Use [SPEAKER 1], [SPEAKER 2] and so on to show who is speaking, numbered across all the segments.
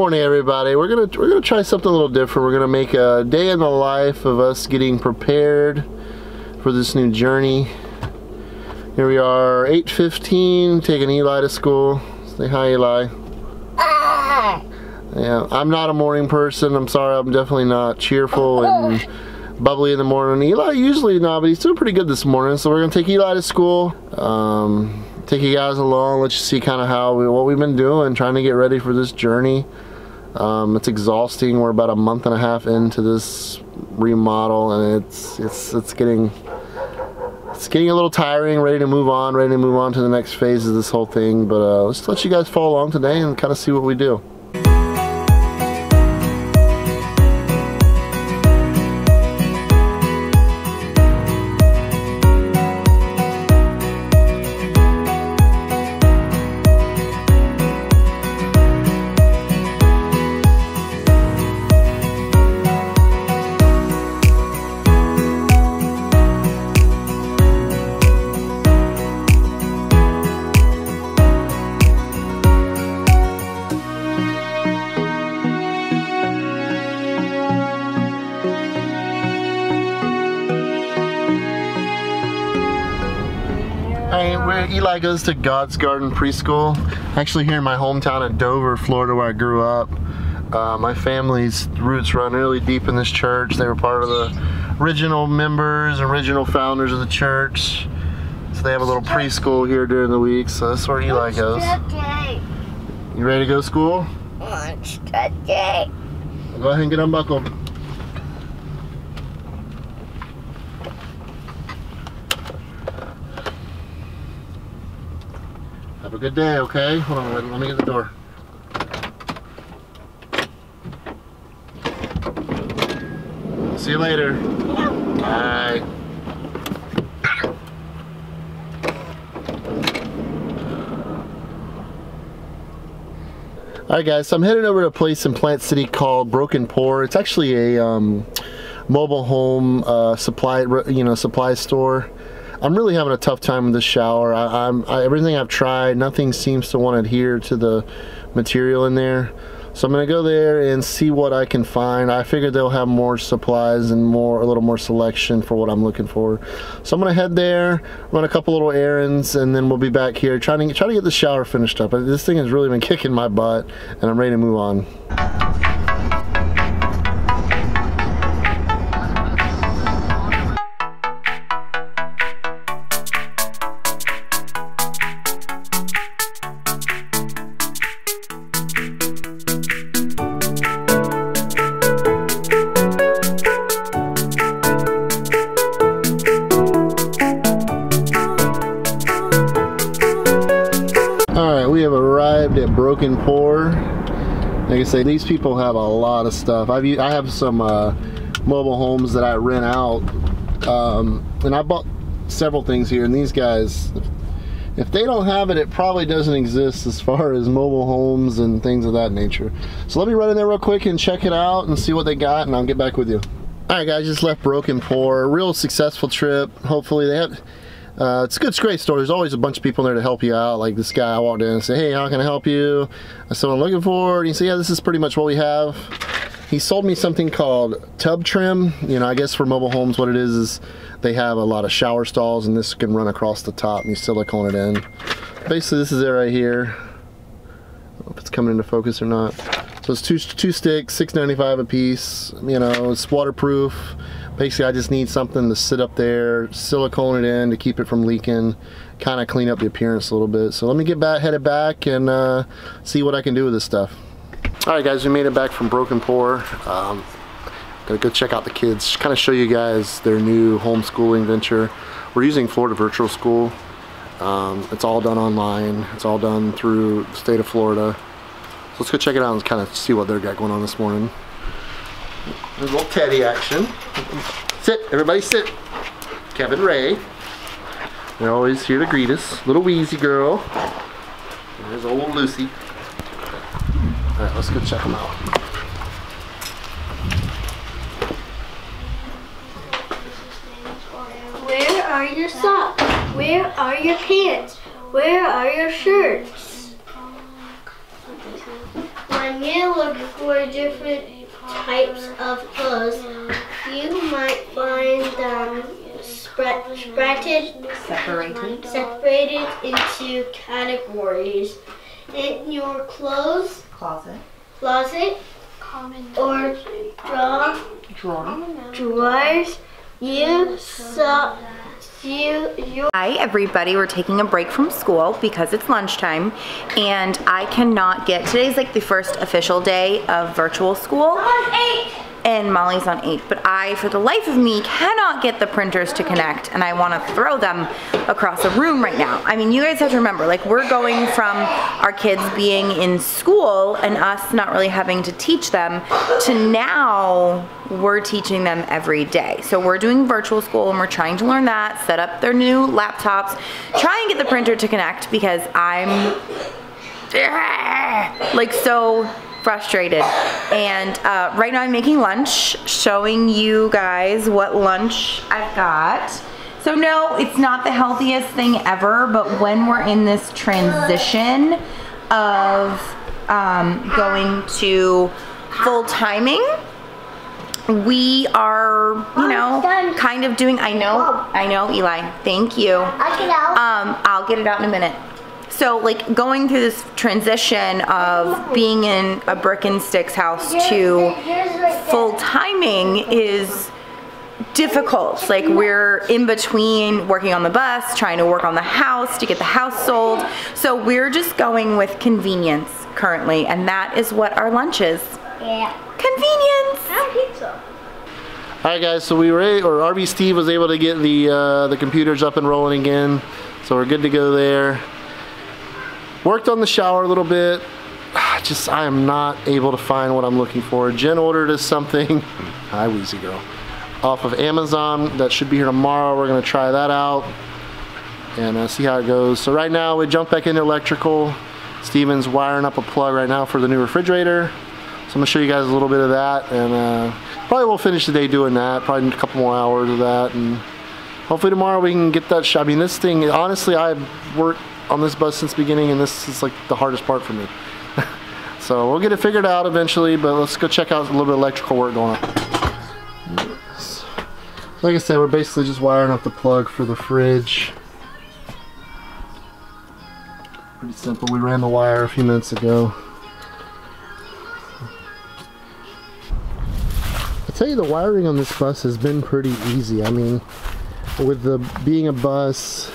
[SPEAKER 1] Morning, everybody. We're gonna try something a little different. We're gonna make a day in the life of us getting prepared for this new journey. Here we are, 8:15, taking Eli to school. Say hi, Eli. Yeah, I'm not a morning person. I'm sorry, I'm definitely not cheerful and bubbly in the morning. Eli usually not, but he's doing pretty good this morning. So we're gonna take Eli to school. Take you guys along, let you see kind of what we've been doing, trying to get ready for this journey. It's exhausting. We're about a month and a half into this remodel, and it's getting a little tiring. Ready to move on to the next phase of this whole thing. But let's let you guys follow along today and kind of see what we do. Eli goes to God's Garden Preschool, actually here in my hometown of Dover, Florida, where I grew up. My family's roots run really deep in this church. They were part of the original members, original founders of the church. So they have a little preschool here during the week, so that's where Eli goes. You ready to go to school? Go ahead and get unbuckled. Have a good day, okay? Hold on, let me get the door. See you later. Bye. Alright guys, so I'm heading over to a place in Plant City called Broken Pour. It's actually a mobile home supply store. I'm really having a tough time with this shower. Everything I've tried, nothing seems to want to adhere to the material in there. So I'm gonna go there and see what I can find. I figured they'll have more supplies and a little more selection for what I'm looking for. So I'm gonna head there, run a couple little errands, and then we'll be back here trying to get the shower finished up. This thing has really been kicking my butt, and I'm ready to move on. At Broken Pour. Like I say, these people have a lot of stuff. I have some mobile homes that I rent out, and I bought several things here, and these guys, if they don't have it, it probably doesn't exist as far as mobile homes and things of that nature. So let me run in there real quick and check it out and see what they got, and I'll get back with you. Alright guys, just left Broken Pour. Real successful trip. Hopefully they have it's a great store. There's always a bunch of people there to help you out. Like this guy, I walked in and said, hey, how can I help you? I said, what I'm looking for. And he said, yeah, this is pretty much what we have. He sold me something called tub trim. You know, I guess for mobile homes what it is they have a lot of shower stalls, and this can run across the top and you silicone it in. Basically this is it right here. I don't know if it's coming into focus or not. So it's two sticks, $6.95 a piece. You know, it's waterproof. Basically, I just need something to sit up there, silicone it in to keep it from leaking, kind of clean up the appearance a little bit. So let me headed back and see what I can do with this stuff. All right, guys, we made it back from Broken Pour. Gonna go check out the kids, kind of show you guys their new homeschooling venture. We're using Florida Virtual School. It's all done online. It's all done through the state of Florida. So let's go check it out and kind of see what they've got going on this morning. There's a little Teddy action. Sit, everybody sit. Kevin Ray. They're always here to greet us. Little Wheezy girl. And there's old Lucy. Alright, let's go check them out.
[SPEAKER 2] Where are your socks? Where are your pants? Where are your shirts? When when you look for different types of clothes, you might find them separated into categories. In your clothes closet or drawers,
[SPEAKER 3] Hi everybody, we're taking a break from school because it's lunchtime and I cannot get, today's like the first official day of virtual school. And Molly's on 8, but I, for the life of me, cannot get the printers to connect, and I want to throw them across the room right now. I mean, you guys have to remember, like, we're going from our kids being in school and us not really having to teach them to now we're teaching them every day. So we're doing virtual school and we're trying to learn that, set up their new laptops, try and get the printer to connect because I'm like so frustrated. And right now I'm making lunch, showing you guys what lunch I've got. So no, it's not the healthiest thing ever, but when we're in this transition of going to full timing, we are, you know, kind of doing, I know, Eli, thank you. I'll get it out in a minute. So like going through this transition of being in a brick and sticks house to full timing is difficult. Like we're in between working on the bus, trying to work on the house to get the house sold. So we're just going with convenience currently, and that is what our lunch is.
[SPEAKER 2] Yeah.
[SPEAKER 3] Convenience.
[SPEAKER 2] I pizza.
[SPEAKER 1] All right, guys. So we were, RV Steve was able to get the computers up and rolling again, so we're good to go there. Worked on the shower a little bit. I am not able to find what I'm looking for. Jen ordered us something. Hi, Wheezy Girl. Off of Amazon. That should be here tomorrow. We're gonna try that out and see how it goes. So right now we jump back into electrical. Steven's wiring up a plug right now for the new refrigerator. So I'm gonna show you guys a little bit of that, and probably we'll finish the day doing that. Probably a couple more hours of that, and hopefully tomorrow we can get that shot. I mean, this thing, honestly, I've worked on this bus since the beginning, and this is like the hardest part for me. So we'll get it figured out eventually, but let's go check out a little bit of electrical work going on. Yes. Like I said, we're basically just wiring up the plug for the fridge. Pretty simple. We ran the wire a few minutes ago. I tell you, the wiring on this bus has been pretty easy. I mean, with being a bus,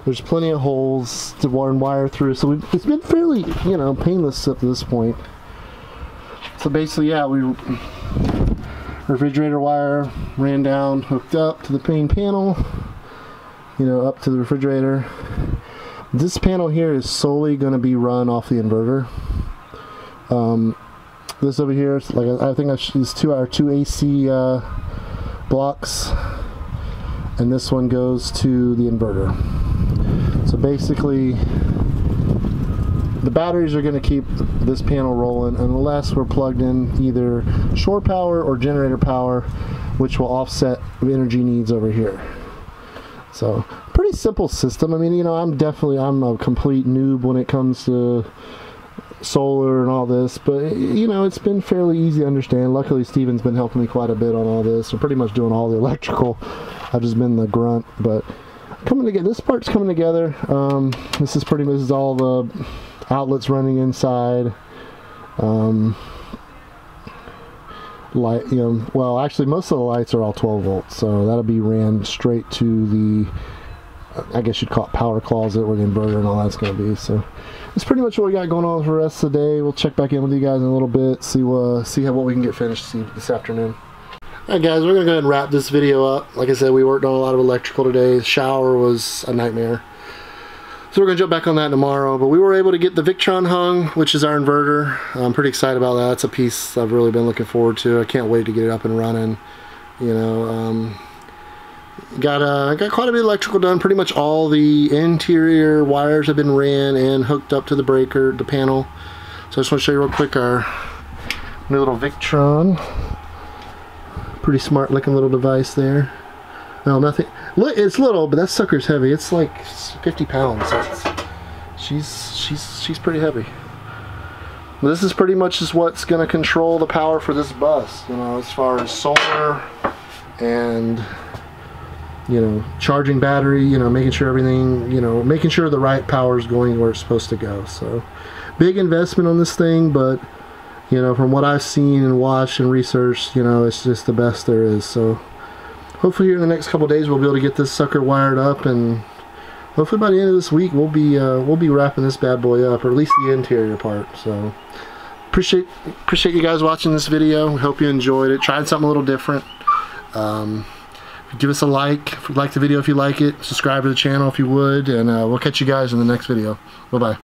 [SPEAKER 1] there's plenty of holes to wire through, so it's been fairly, you know, painless up to this point. So basically, yeah, refrigerator wire ran down, hooked up to the main panel, you know, up to the refrigerator. This panel here is solely going to be run off the inverter. This over here, like I think these our two AC blocks, and this one goes to the inverter. So basically, the batteries are going to keep this panel rolling unless we're plugged in either shore power or generator power, which will offset the energy needs over here. So pretty simple system. I mean, you know, I'm a complete noob when it comes to solar and all this, but you know, it's been fairly easy to understand. Luckily, Steven's been helping me quite a bit on all this. We're pretty much doing all the electrical. I've just been the grunt, but coming together. This part's coming together. This is all the outlets running inside. Light, you know, well, actually, most of the lights are all 12 volts, so that'll be ran straight to the, I guess you'd call it power closet, where the inverter and all that's going to be. So that's pretty much what we got going on for the rest of the day. We'll check back in with you guys in a little bit, see what we can get finished this afternoon. Alright guys, we're going to go ahead and wrap this video up. Like I said, we worked on a lot of electrical today. The shower was a nightmare. So we're going to jump back on that tomorrow. But we were able to get the Victron hung, which is our inverter. I'm pretty excited about that. It's a piece I've really been looking forward to. I can't wait to get it up and running. You know, got quite a bit of electrical done. Pretty much all the interior wires have been ran and hooked up to the breaker, the panel. So I just want to show you real quick our new little Victron. Pretty smart looking little device there. No, nothing. Look, it's little, but that sucker's heavy. It's like 50 pounds. She's pretty heavy. this is pretty much just what's going to control the power for this bus, you know, as far as solar and, you know, charging battery, you know, making sure everything, you know, making sure the right power is going where it's supposed to go. So big investment on this thing, but you know, from what I've seen and watched and researched, you know, it's just the best there is. So hopefully here in the next couple days we'll be able to get this sucker wired up, and hopefully by the end of this week we'll be wrapping this bad boy up, or at least the interior part. So appreciate you guys watching this video. Hope you enjoyed it. Tried something a little different. Give us a like if you like the video, if you like it. Subscribe to the channel if you would, and we'll catch you guys in the next video. Bye bye.